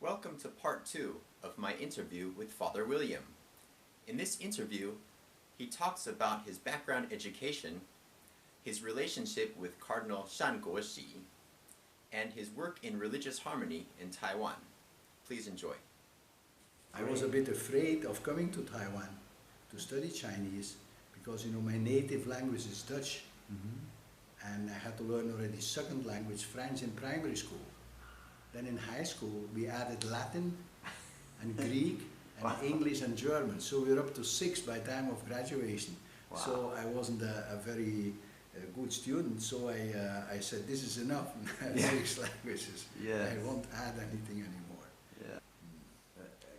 Welcome to part 2 of my interview with Father William. In this interview, he talks about his background education, his relationship with Cardinal Shan Guoxi, and his work in religious harmony in Taiwan. Please enjoy. I was a bit afraid of coming to Taiwan to study Chinese because, my native language is Dutch. And I had to learn already second language, French, in primary school. Then in high school, we added Latin and Greek and English and German. So we were up to 6 by time of graduation. Wow. So I wasn't a very good student, so I said, this is enough, 6 languages. Yes. I won't add anything anymore. Yeah.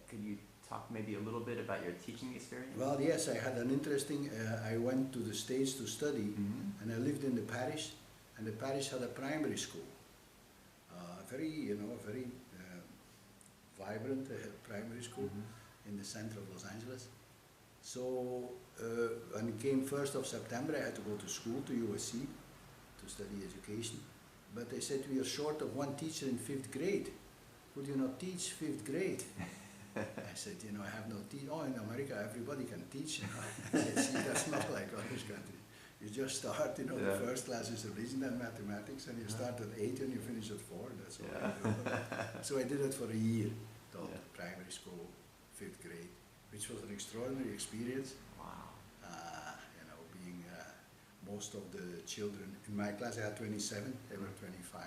Could you talk maybe a little bit about your teaching experience? Well, yes, I had an interesting, I went to the States to study, and I lived in the parish, and the parish had a primary school. Very vibrant primary school in the center of Los Angeles. So when it came 1st of September, I had to go to school, to USC, to study education. But they said, we are short of one teacher in 5th grade. Could you not teach 5th grade? I said, I have no teach. Oh, in America, everybody can teach. I said, see, that's not like other countries. You just start, the first class is religion and mathematics, and you start at 8 and you finish at 4. That's all you do. So I did it for a year, taught primary school, 5th grade, which was an extraordinary experience. Wow. Being most of the children in my class, I had 27. There were 25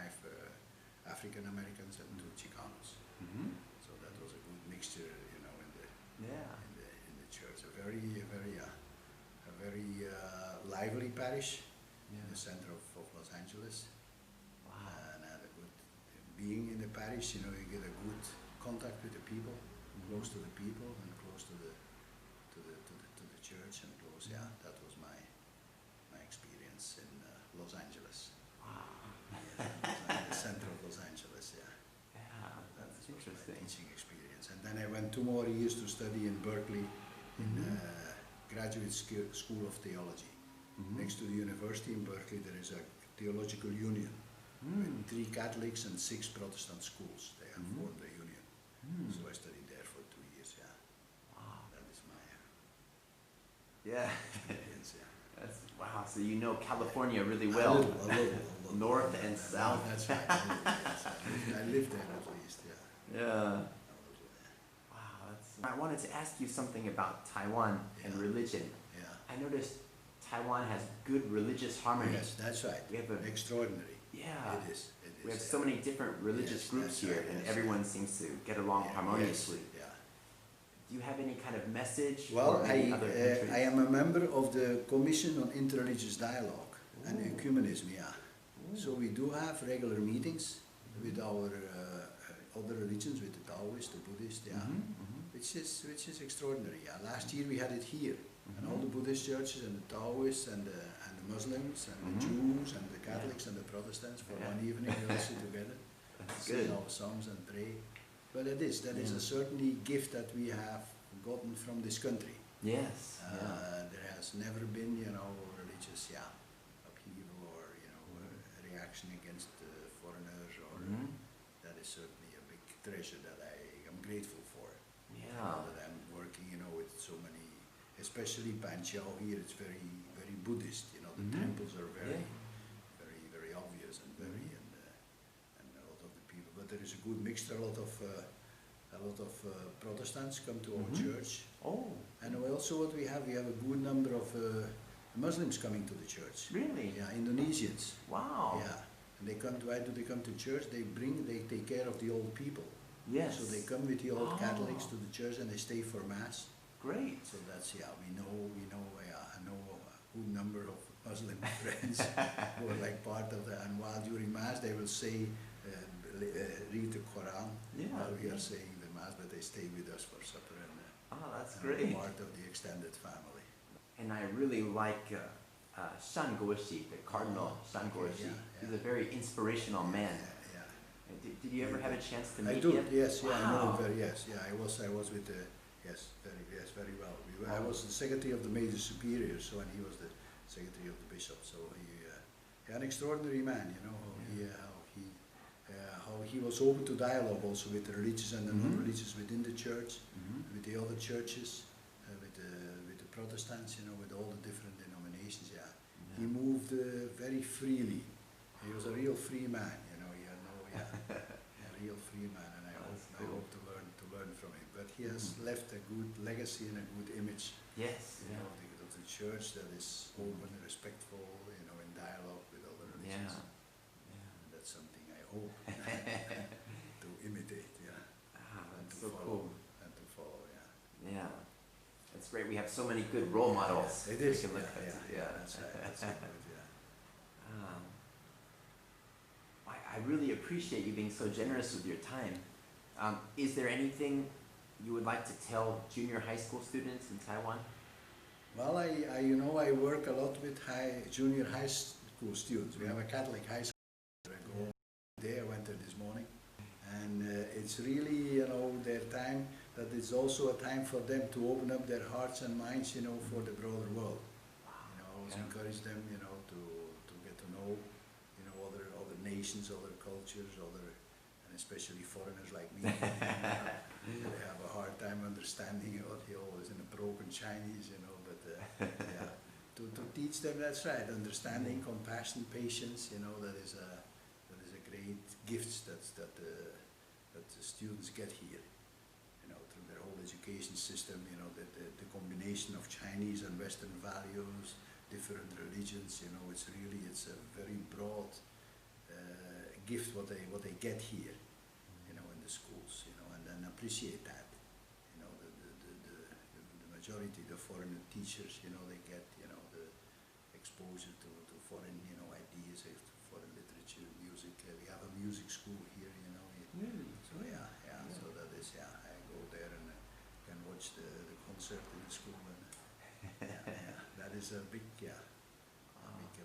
African Americans and 2 Chicanos. So that was a good mixture, in the church. A very lively parish in the center of Los Angeles. Wow. And I had a good, being in the parish, you get a good contact with the people, close to the people and close to the church and close. Yeah, that was my experience in Los Angeles. Wow. The center of Los Angeles. Yeah. Yeah, that's interesting. My teaching experience, and then I went 2 more years to study in Berkeley, in Graduate School of Theology. Next to the university in Berkeley, there is a theological union with 3 Catholics and 6 Protestant schools. They have formed a union. So I studied there for 2 years. Yeah. Wow. That is my experience. That's, wow. So you know California really well. A little. North and south. That's right. I lived there at least. Yeah. Yeah. I wanted to ask you something about Taiwan and religion. Yeah. I noticed Taiwan has good religious harmony. Yes, that's right. We have extraordinary. Yeah. It is. We have so many different religious groups here, and everyone seems to get along harmoniously. Yeah. Do you have any kind of message? Well, I am a member of the Commission on Interreligious Dialogue and Ecumenism. Yeah. So we do have regular meetings with our other religions, with the Taoists, the Buddhists. Yeah. Which is extraordinary. Yeah. Last year we had it here, and all the Buddhist churches and the Taoists and the Muslims and the Jews and the Catholics and the Protestants for one evening we all sit together, sing our songs and pray. Well, that is a certainly gift that we have gotten from this country. Yes. There has never been, religious upheaval or reaction against foreigners, or that is certainly a big treasure that I am grateful for. Now that I'm working, with so many, especially Banqiao here, it's very, very Buddhist. The temples are very, very obvious and and a lot of the people. But there is a good mixture. A lot of Protestants come to our church. Oh. And also what we have a good number of Muslims coming to the church. Really? Yeah, Indonesians. Wow. Yeah, and they come to. Why do they come to church? They take care of the old people. Yes. So they come with the old Catholics to the church and they stay for Mass. Great. So that's, we know I know a good number of Muslim friends who are like part of that, and while during Mass they will say, read the Quran while we are saying the Mass, but they stay with us for supper and that's great. Part of the extended family. And I really like Shan Guoxi, the Cardinal Shan Guoxi. He's a very inspirational man. Did you ever have a chance to meet him? Yes, I know him very, I was with the, very well. I was the secretary of the Major Superior, so, and he was the secretary of the bishop, so he an extraordinary man, how he how he was open to dialogue also with the religious and the non-religious within the church, with the other churches, with the Protestants, with all the different denominations. Yeah, he moved very freely. He was a real free man. A real free man, and I hope to learn from him. But he has left a good legacy and a good image. Yes. Of the church that is open and respectful, in dialogue with other religions. And that's something I hope to imitate. That's so cool. And to follow. Yeah, that's great. We have so many good role models. It is. We can look at. That's right. That's so good. I really appreciate you being so generous with your time. Is there anything you would like to tell junior high school students in Taiwan? Well, I work a lot with junior high school students. We have a Catholic high school. I go there. I went there this morning, and it's really their time. That it's also a time for them to open up their hearts and minds, for the broader world. Always encourage them, to get to know, other nations, other cultures, and especially foreigners like me. They have a hard time understanding what he always in a broken Chinese, but to teach them, that's right, understanding, compassion, patience, that is a great gift that the students get here, through their whole education system, the combination of Chinese and Western values, different religions, it's a very broad gift what they get here, in the schools, and then appreciate that, the majority, the foreign teachers, they get, the exposure to foreign, ideas, foreign literature, music. We have a music school here, So so that is, I go there and can watch the concert in the school, and that is a big, a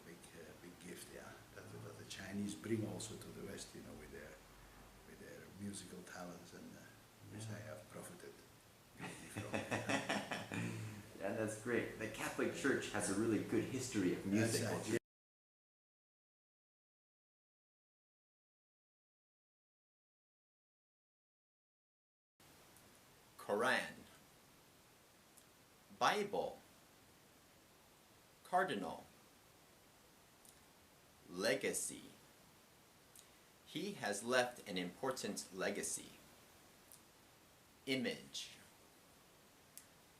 big gift, that the Chinese bring also to the West, with their musical talents, and which I have profited greatly from. Yeah, that's great. The Catholic Church has a really good history of music. Quran, Bible, Cardinal, legacy. He has left an important legacy. Image.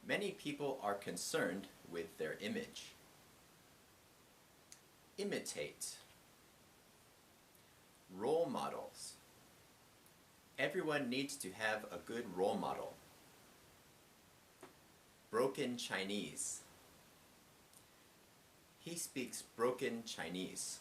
Many people are concerned with their image. Imitate. Role models. Everyone needs to have a good role model. Broken Chinese. He speaks broken Chinese.